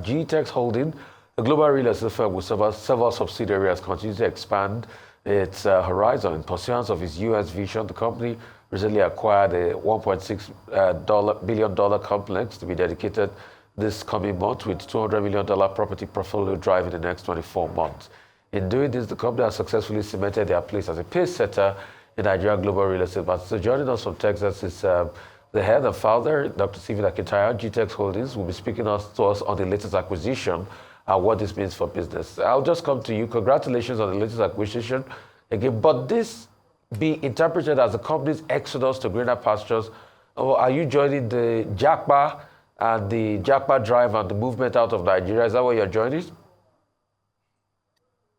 Gtext Holding, a global real estate firm with several subsidiaries, continues to expand its horizon in pursuance of its U.S. vision. The company recently acquired a $1.6 billion complex to be dedicated this coming month with $200 million property portfolio drive in the next 24 months. In doing this, the company has successfully cemented their place as a pace setter in Nigerian global real estate. But so joining us from Texas is the head and founder, Dr. Akintayo, Gtext Holdings, will be speaking to us on the latest acquisition and what this means for business. I'll just come to you. Congratulations on the latest acquisition again. But this be interpreted as the company's exodus to greener pastures, or are you joining the Japa and the Japa drive and the movement out of Nigeria? Is that what you're joining?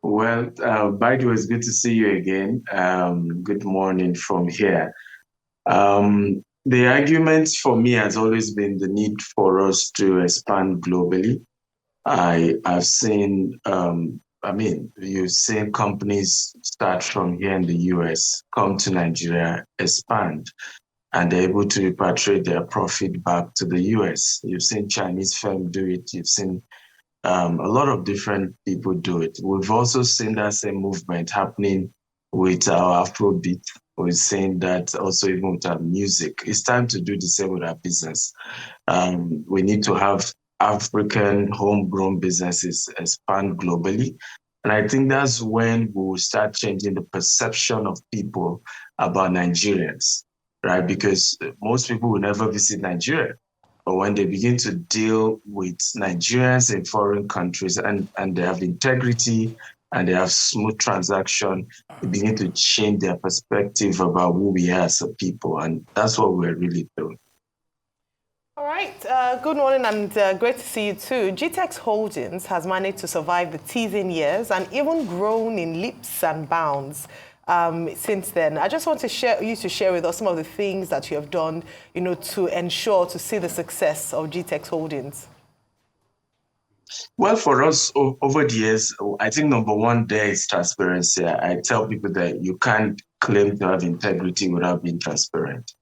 Well, by the way, it's good to see you again. Good morning from here. The argument for me has always been the need for us to expand globally. I've seen, you've seen companies start from here in the US, come to Nigeria, expand, and they're able to repatriate their profit back to the US. You've seen Chinese firms do it. You've seen a lot of different people do it. We've also seen that same movement happening with our Afrobeat. We've seen that also even with our music. It's time to do the same with our business. We need to have African homegrown businesses expand globally. And I think that's when we will start changing the perception of people about Nigerians, right? Because most people will never visit Nigeria. But when they begin to deal with Nigerians in foreign countries and they have integrity and they have smooth transaction, they begin to change their perspective about who we are as a people. And that's what we're really doing. All right. Good morning and great to see you too. Gtext Holdings has managed to survive the teething years and even grown in leaps and bounds since then. I just want to share with us some of the things that you have done, to ensure to see the success of Gtext Holdings. Well, for us over the years, I think number one there is transparency. I tell people that you can't claim to have integrity without being transparent.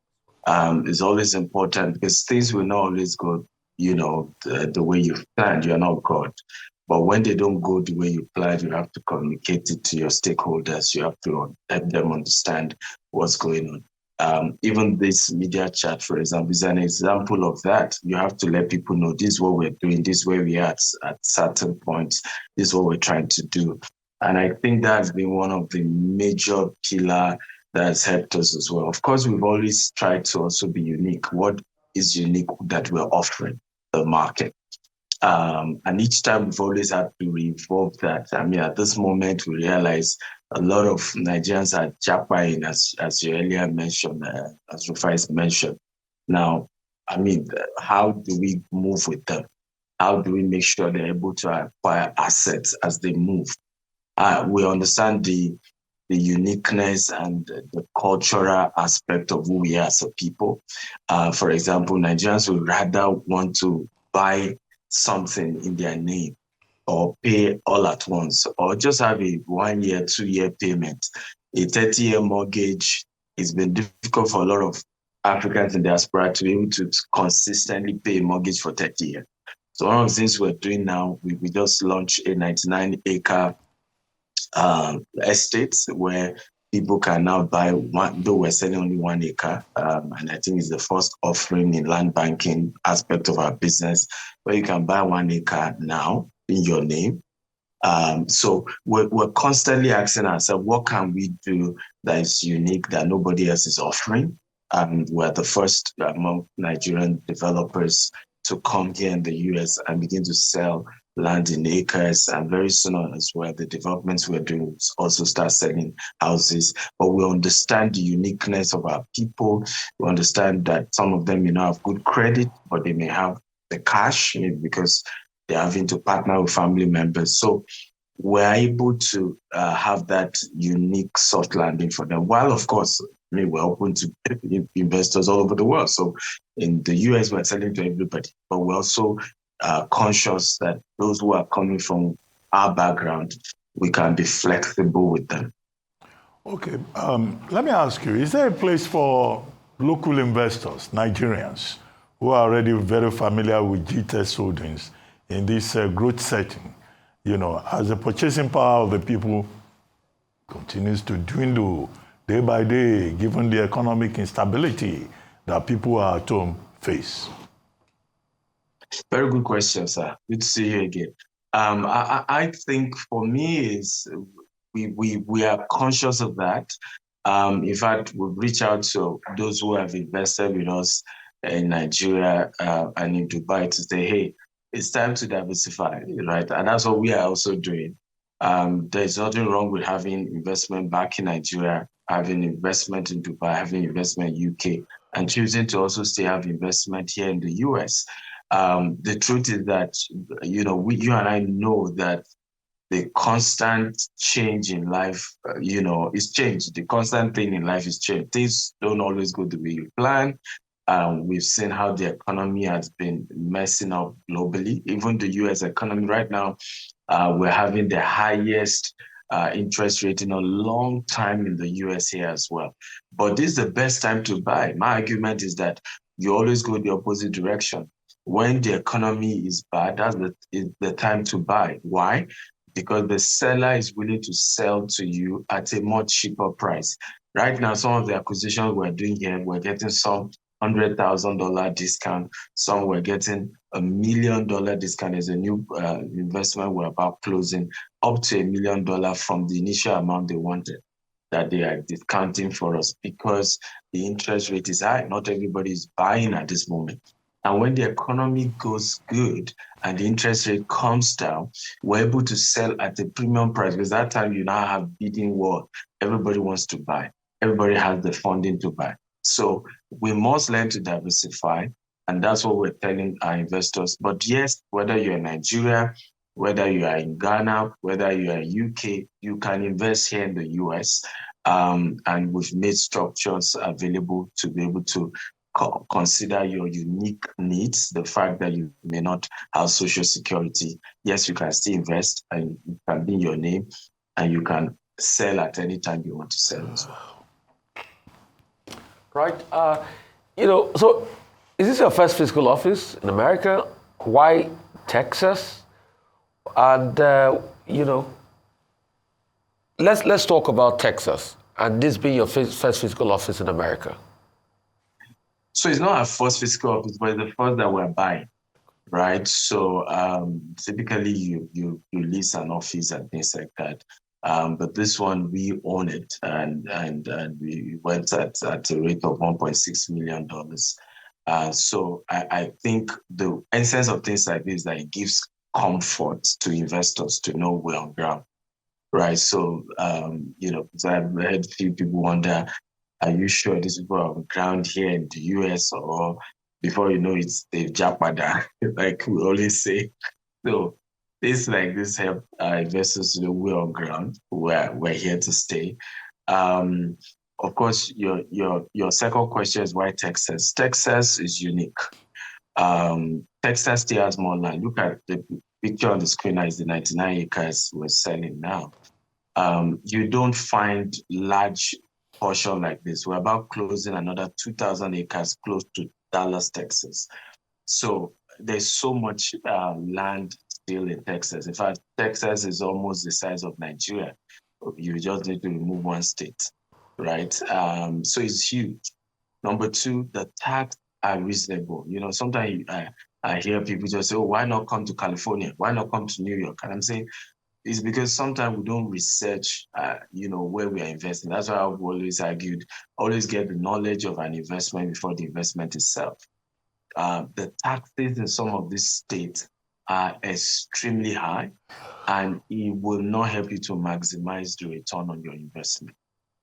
It's always important because things will not always go, the way you've planned. You're not God. But when they don't go the way you planned, you have to communicate it to your stakeholders. You have to help them understand what's going on. Even this media chat, for example, is an example of that. You have to let people know this is what we're doing, this is where we are at certain points, this is what we're trying to do. And I think that's been one of the major pillars that has helped us as well. Of course, we've always tried to also be unique. What is unique that we're offering the market? And each time we've always had to evolve that. At this moment, we realize a lot of Nigerians are japaing, as you earlier mentioned, as Rufai's mentioned. Now, how do we move with them? How do we make sure they're able to acquire assets as they move? We understand the uniqueness and the cultural aspect of who we are as a people. For example, Nigerians would rather want to buy something in their name or pay all at once or just have a 1 year, 2 year payment. A 30-year mortgage, it's been difficult for a lot of Africans in diaspora to be able to consistently pay a mortgage for 30 years. So one of the things we're doing now, we just launched a 99-acre estates where people can now buy one, though we're selling only 1 acre. And I think it's the first offering in land banking aspect of our business where you can buy 1 acre now in your name. So we're constantly asking ourselves, what can we do that is unique that nobody else is offering? We're the first among Nigerian developers to come here in the US and begin to sell land in acres, and very soon on as well, the developments we're doing also start selling houses. But we understand the uniqueness of our people. We understand that some of them may not have good credit, but they may have the cash because they're having to partner with family members. So we're able to have that unique soft landing for them. While, of course, we're open to investors all over the world. So in the US, we're selling to everybody, but we're also conscious that those who are coming from our background, we can be flexible with them. Okay, let me ask you, is there a place for local investors, Nigerians, who are already very familiar with Gtext Holdings in this growth setting, as the purchasing power of the people continues to dwindle day by day, given the economic instability that people at home face? Very good question, sir. Good to see you again. I think for me is we are conscious of that. In fact, we've reached out to those who have invested with us in Nigeria and in Dubai to say, hey, it's time to diversify, right? And that's what we are also doing. There's nothing wrong with having investment back in Nigeria, having investment in Dubai, having investment in UK, and choosing to also still have investment here in the US. The truth is that, you and I know that the constant change in life, is change. The constant thing in life is change. Things don't always go the way you plan. We've seen how the economy has been messing up globally. Even the US economy right now, we're having the highest interest rate in a long time in the US here as well. But this is the best time to buy. My argument is that you always go the opposite direction. When the economy is bad, that's the time to buy. Why? Because the seller is willing to sell to you at a much cheaper price. Right now, some of the acquisitions we're doing here, we're getting some $100,000 discount. Some we're getting $1 million discount. There's a new investment we're about closing up to $1 million from the initial amount they wanted that they are discounting for us because the interest rate is high. Not everybody is buying at this moment. And when the economy goes good and the interest rate comes down, we're able to sell at a premium price because that time you now have bidding war. Everybody wants to buy. Everybody has the funding to buy. So we must learn to diversify. And that's what we're telling our investors. But yes, whether you're in Nigeria, whether you are in Ghana, whether you are in UK, you can invest here in the US. And we've made structures available to be able to consider your unique needs, the fact that you may not have social security. Yes, you can still invest and it can be your name and you can sell at any time you want to sell as well. Right. So is this your first physical office in America? Why Texas? And, let's talk about Texas and this being your first physical office in America. So it's not our first physical office, but it's the first that we're buying, right? So typically you lease an office and things like that. But this one, we own it and we went at a rate of $1.6 million. So I think the essence of things like this, that it gives comfort to investors to know we're on ground, right? So, so I've heard a few people wonder, are you sure these people are on ground here in the US, or before you know it, they've japada, like we always say. So things like this help investors to know we're on ground, we're here to stay. Of course, your second question is why Texas? Texas is unique. Texas still has more land. Look at the picture on the screen now, is the 99 acres we're selling now. You don't find large portion like this. We're about closing another 2,000 acres close to Dallas, Texas. So there's so much land still in Texas. In fact, Texas is almost the size of Nigeria. You just need to remove one state, right? So it's huge. Number two, the tax are reasonable. Sometimes I hear people just say, oh, why not come to California? Why not come to New York? And I'm saying, it's because sometimes we don't research, where we are investing. That's why I've always argued, always get the knowledge of an investment before the investment itself. The taxes in some of these states are extremely high, and it will not help you to maximize the return on your investment.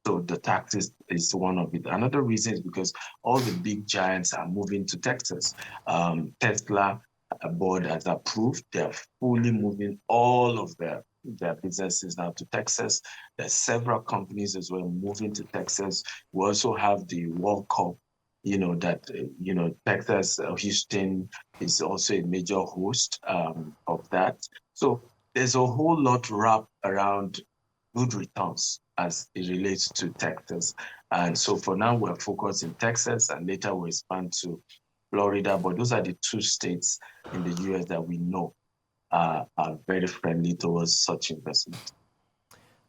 So the taxes is one of it. Another reason is because all the big giants are moving to Texas. Tesla board has approved. They're fully moving all of their businesses now to Texas. There's several companies as well moving to Texas. We also have the World Cup, Texas, Houston is also a major host of that. So there's a whole lot wrapped around good returns as it relates to Texas. And so for now, we're focused in Texas, and later we'll expand to Florida. But those are the two states in the US that we know are very friendly towards such investment.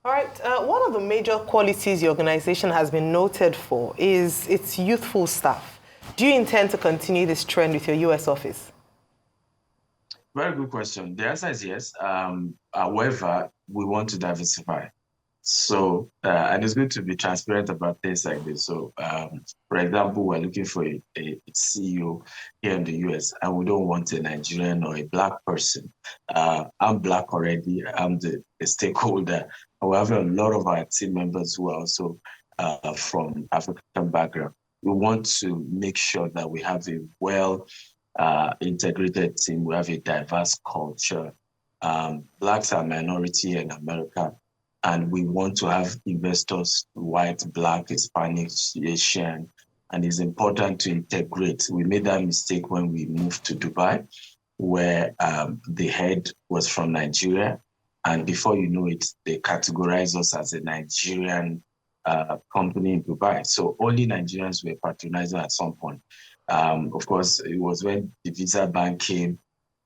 All right. One of the major qualities the organization has been noted for is its youthful staff. Do you intend to continue this trend with your U.S. office? Very good question. The answer is yes. However, we want to diversify. So, and it's good to be transparent about things like this. So, for example, we're looking for a CEO here in the US, and we don't want a Nigerian or a Black person. I'm Black already, I'm the stakeholder. We have a lot of our team members who are also from African background. We want to make sure that we have a well integrated team, we have a diverse culture. Blacks are a minority in America, and we want to have investors, white, Black, Hispanic, Asian, and it's important to integrate. We made that mistake when we moved to Dubai, where the head was from Nigeria, and before you know it, they categorize us as a Nigerian company in Dubai. So only Nigerians were patronizing at some point. Of course, it was when the visa ban came,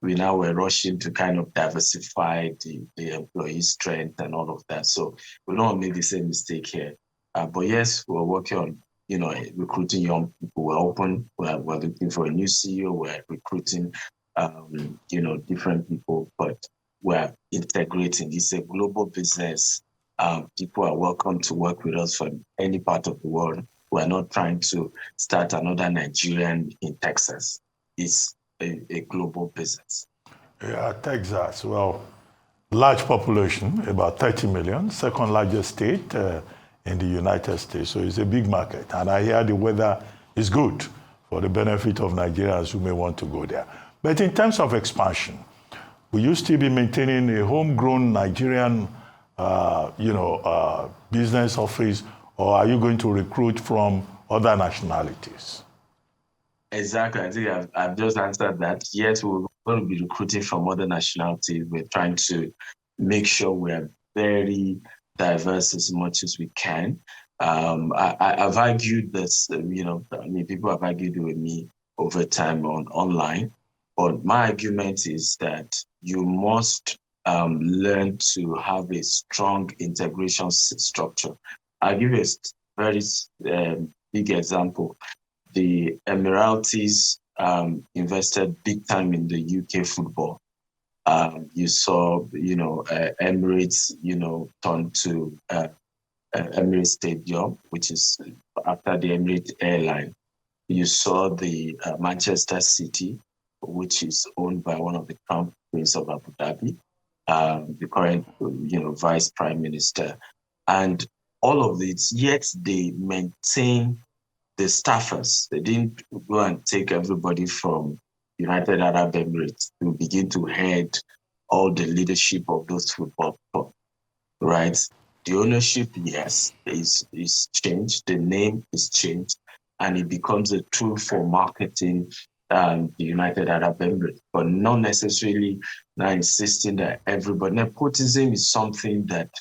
we now were rushing to kind of diversify the employee strength and all of that. So we don't make the same mistake here. But yes, we're working on, recruiting young people. We're open. We're looking for a new CEO. We're recruiting, different people, but we're integrating. It's a global business. People are welcome to work with us from any part of the world. We're not trying to start another Nigerian in Texas. It's a global business. Yeah, Texas, well, large population, about 30 million, second largest state in the United States. So it's a big market. And I hear the weather is good for the benefit of Nigerians who may want to go there. But in terms of expansion, will you still be maintaining a homegrown Nigerian business office, or are you going to recruit from other nationalities? Exactly. I think I've just answered that. Yes, we're going to be recruiting from other nationalities. We're trying to make sure we're very diverse as much as we can. I've argued this, people have argued with me over time online, but my argument is that you must learn to have a strong integration structure. I'll give you a very big example. The Emiratis invested big time in the UK football. You saw, Emirates, turn to Emirates Stadium, which is after the Emirates airline. You saw the Manchester City, which is owned by one of the crown prince of Abu Dhabi, the current, vice prime minister, and all of it. Yet they maintain the staffers. They didn't go and take everybody from United Arab Emirates to begin to head all the leadership of those football clubs, right? The ownership, yes, is changed. The name is changed, and it becomes a tool for marketing the United Arab Emirates, but not necessarily now insisting that everybody. Nepotism is something that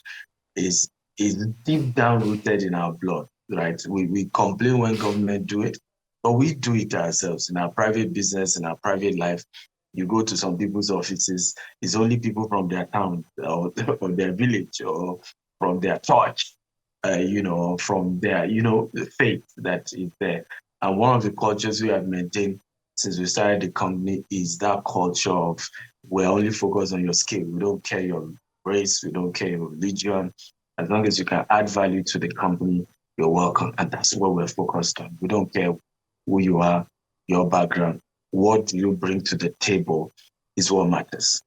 is deep down rooted in our blood, right? We complain when government do it, but we do it ourselves in our private business, in our private life. You go to some people's offices, it's only people from their town or their village or from their church, from their, the faith that is there. And one of the cultures we have maintained since we started the company is that culture of we're only focused on your skill. We don't care your race, we don't care your religion. As long as you can add value to the company, you're welcome. And that's what we're focused on. We don't care who you are, your background. What do you bring to the table is what matters.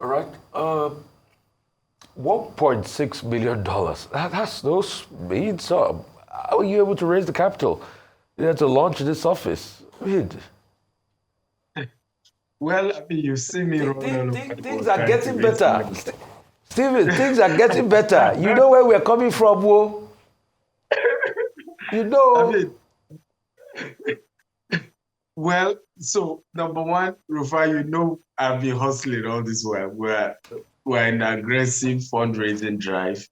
All right. $1.6 million. That's those means. How are you able to raise the capital? You had to launch this office. Well, you see me. Things are getting better. Stephen, things are getting better. You know where we're coming from, Wo? You know. Well, so number one, Rufa, I've been hustling all this while. We're in an aggressive fundraising drive.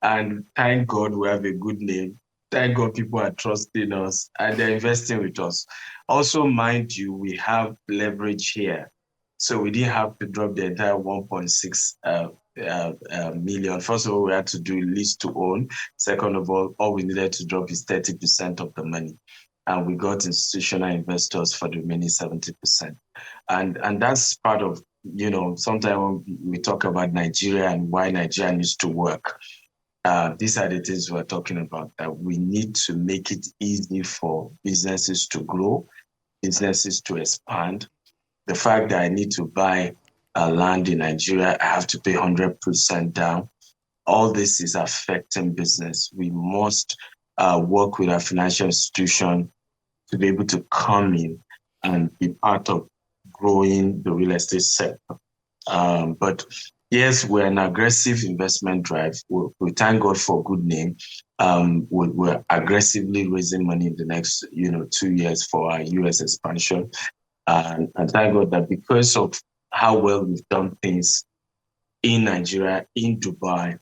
And thank God we have a good name. Thank God people are trusting us and they're investing with us. Also, mind you, we have leverage here. So we didn't have to drop the entire 1.6 million. First of all, we had to do lease to own. Second of all we needed to drop is 30% of the money. And we got institutional investors for the remaining 70%. And that's part of, sometimes we talk about Nigeria and why Nigeria needs to work. These are the things we're talking about, that we need to make it easy for businesses to grow, businesses to expand. The fact that I need to buy land in Nigeria, I have to pay 100% down. All this is affecting business. We must work with our financial institution to be able to come in and be part of growing the real estate sector. But yes, we're an aggressive investment drive. We thank God for a good name. We're aggressively raising money in the next, 2 years for our US expansion. And thank God that because of how well we've done things in Nigeria, in Dubai,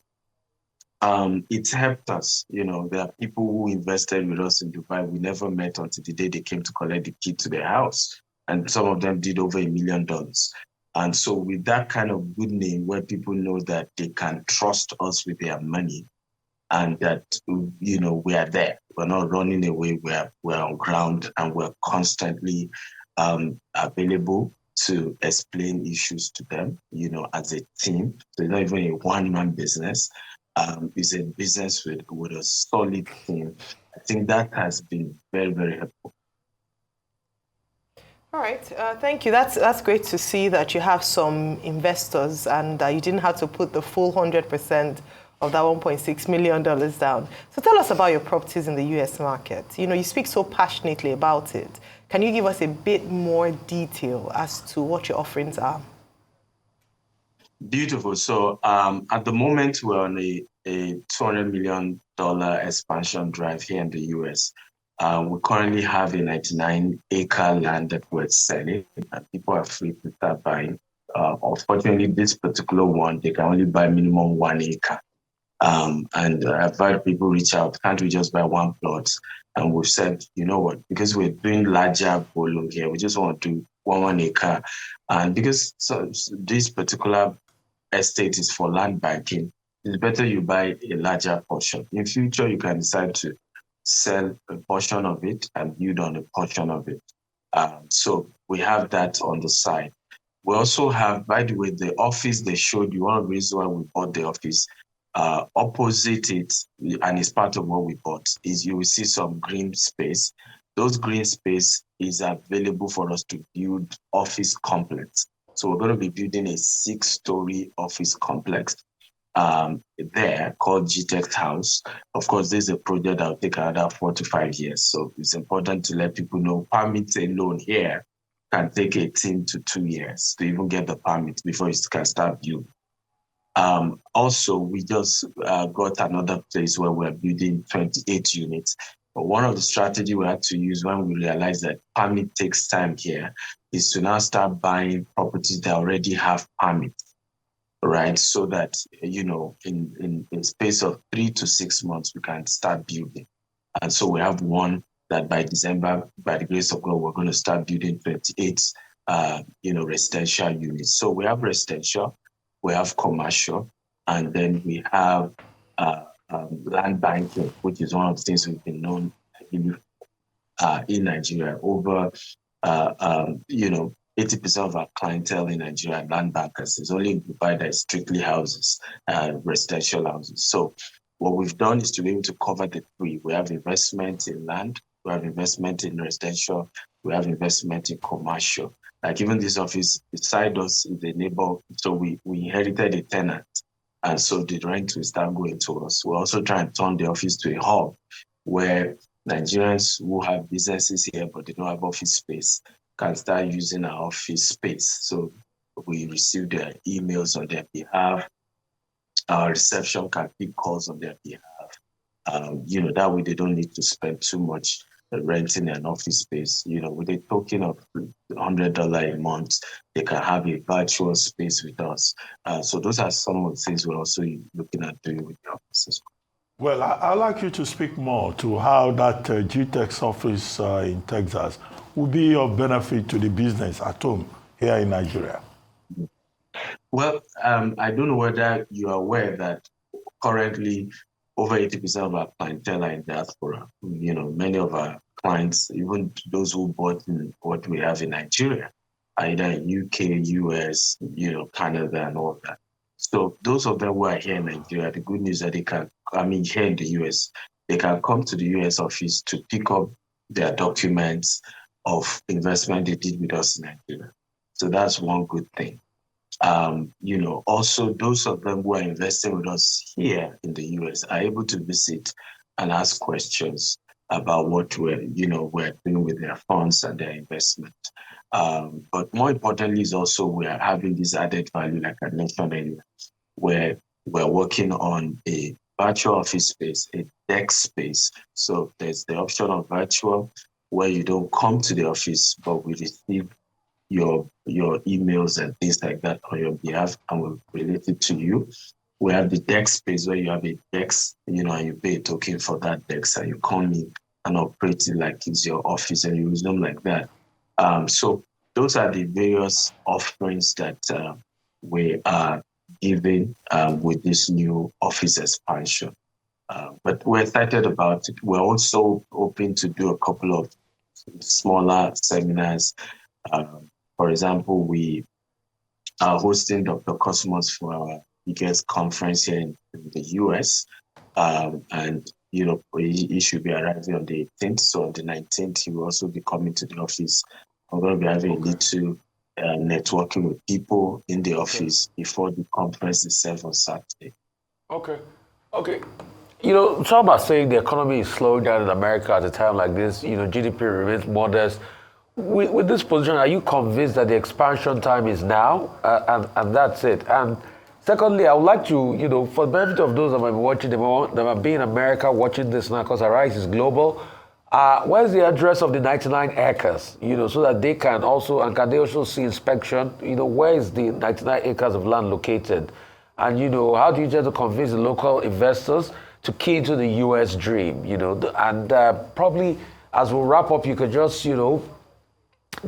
it's helped us. There are people who invested with us in Dubai we never met until the day they came to collect the key to their house. And some of them did over $1 million. And so with that kind of good name, where people know that they can trust us with their money and that, we are there. We're not running away. We're on ground and we're constantly available to explain issues to them, as a team. So it's not even a one-man business. It's a business with a solid team. I think that has been very, very helpful. All right, thank you. That's great to see that you have some investors and you didn't have to put the full 100% of that $1.6 million down. So tell us about your properties in the US market. You speak so passionately about it. Can you give us a bit more detail as to what your offerings are? Beautiful. So at the moment, we're on a $200 million expansion drive here in the US. We currently have a 99-acre land that we're selling, and people are free to start buying. Unfortunately, this particular one, they can only buy minimum 1 acre. And I've had people reach out, can't we just buy one plot? And we've said, you know what, because we're doing larger volume here, we just want to do 1 acre. And because this particular estate is for land banking, it's better you buy a larger portion. In future, you can decide to sell a portion of it and build on a portion of it. So we have that on the side. We also have, by the way, the office they showed you, one of the reasons why we bought the office, opposite it, and it's part of what we bought, is you will see some green space. Those green space is available for us to build office complex. So we're going to be building a 6-story office complex there called Gtext House. Of course, this is a project that will take another 4 to 5 years. So it's important to let people know permits alone here can take 18 to 2 years to even get the permit before you can start building. Also, we just got another place where we're building 28 units. But one of the strategies we had to use when we realized that permit takes time here is to now start buying properties that already have permits. Right, so that in space of 3 to 6 months we can start building. And so we have one that by December, by the grace of God, we're going to start building 28 residential units. So we have residential, we have commercial, and then we have land banking, which is one of the things we've been known in Nigeria. Over 80% of our clientele in Nigeria are land bankers. It's only in Dubai that is strictly houses, residential houses. So what we've done is to be able to cover the three. We have investment in land, we have investment in residential, we have investment in commercial. Like even this office beside us is a neighbor, so we inherited a tenant. And so the rent will start going to us. We're also trying to turn the office to a hub where Nigerians who have businesses here but they don't have office space can start using our office space. So we receive their emails on their behalf. Our reception can pick calls on their behalf. That way they don't need to spend too much renting an office space. With a token of $100 a month, they can have a virtual space with us. So those are some of the things we're also looking at doing with the offices. Well, I'd like you to speak more to how that Gtext office in Texas will be of benefit to the business at home here in Nigeria. Well, I don't know whether you are aware that currently over 80% of our clientele are in diaspora. You know, many of our clients, even those who bought in what we have in Nigeria, are either in UK, US, you know, Canada and all that. So those of them who are here in Nigeria, the good news that they can, here in the US, they can come to the US office to pick up their documents of investment they did with us in Nigeria. So that's one good thing. You know, also those of them who are investing with us here in the US are able to visit and ask questions about what we're doing with their funds and their investment. But more importantly is also we are having this added value, like I mentioned earlier, where we're working on a virtual office space, a desk space. So there's the option of virtual where you don't come to the office, but we receive your emails and things like that on your behalf and will relate it to you. We have the desk space where you have a desk, you know, and you pay a token for that desk and you come in and operate it like it's your office and you use them like that. So those are the various offerings that we are giving with this new office expansion. But we're excited about it. We're also hoping to do a couple of smaller seminars. For example, we are hosting Dr. Cosmos for our biggest conference here in the US. And, you know, he should be arriving on the 18th. So on the 19th, he will also be coming to the office. I'm going to be having a little networking with people in the office before the conference itself on Saturday. Okay. You know, some are saying the economy is slowing down in America at a time like this. You know, GDP remains modest. With this position, are you convinced that the expansion time is now, and that's it? And secondly, I would like to, you know, for the benefit of those that might be watching, that might be in America watching this now, because Arise is global, where's the address of the 99 acres, you know, so that they can also, and can they also see inspection, you know, where is the 99 acres of land located? And, you know, how do you try to convince the local investors to key into the U.S. dream, you know? And probably, as we wrap up, you could just, you know,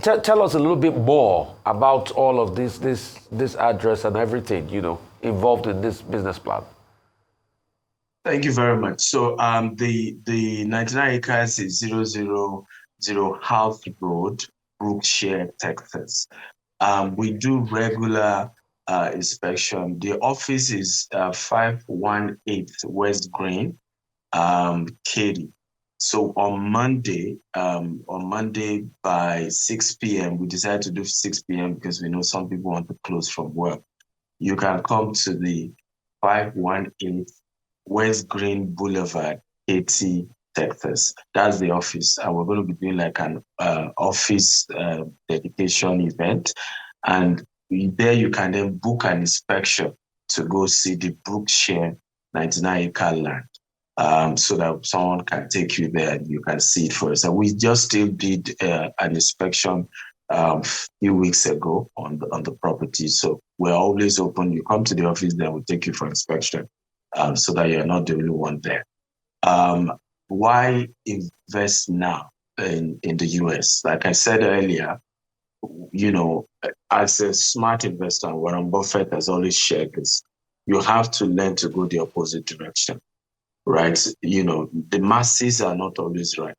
tell us a little bit more about all of this address and everything, you know, involved in this business plan. Thank you very much. So the 99 acres is 000 House Road, Brookshire, Texas. We do regular inspection. The office is 518 West Green, Katy. So on Monday by 6 p.m., we decided to do 6 p.m. because we know some people want to close from work. You can come to the 518 West Green Boulevard, Katy, Texas. That's the office. And we're going to be doing like an office dedication event. And there you can then book an inspection to go see the Brookshire 99-acre land. So that someone can take you there and you can see it for yourself. We just still did an inspection a few weeks ago on the property. So we're always open. You come to the office, then we'll take you for inspection so that you're not the only one there. Why invest now in the US? Like I said earlier, you know, as a smart investor, Warren Buffett has always shared this, you have to learn to go the opposite direction. Right? You know, the masses are not always right.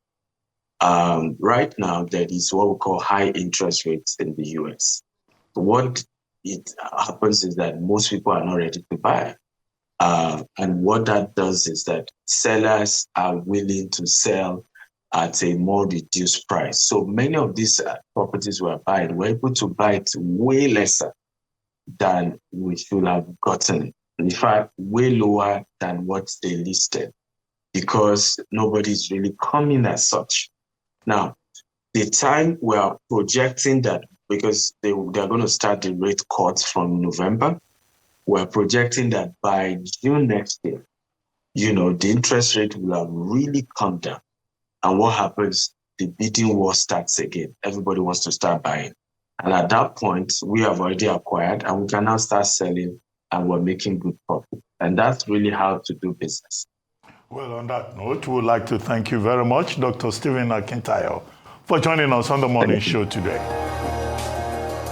Right now, there is what we call high interest rates in the US. What it happens is that most people are not ready to buy. And what that does is that sellers are willing to sell at a more reduced price. So many of these properties we're buying, we're able to buy it way lesser than we should have gotten it. In fact, way lower than what they listed because nobody's really coming as such. Now, the time we are projecting that, because they're going to start the rate cuts from November, we're projecting that by June next year, you know, the interest rate will have really come down. And what happens? The bidding war starts again. Everybody wants to start buying. And at that point, we have already acquired and we can now start selling and we're making good profit. And that's really how to do business. Well, on that note, we would like to thank you very much, Dr. Stephen Akintayo, for joining us on the morning show today.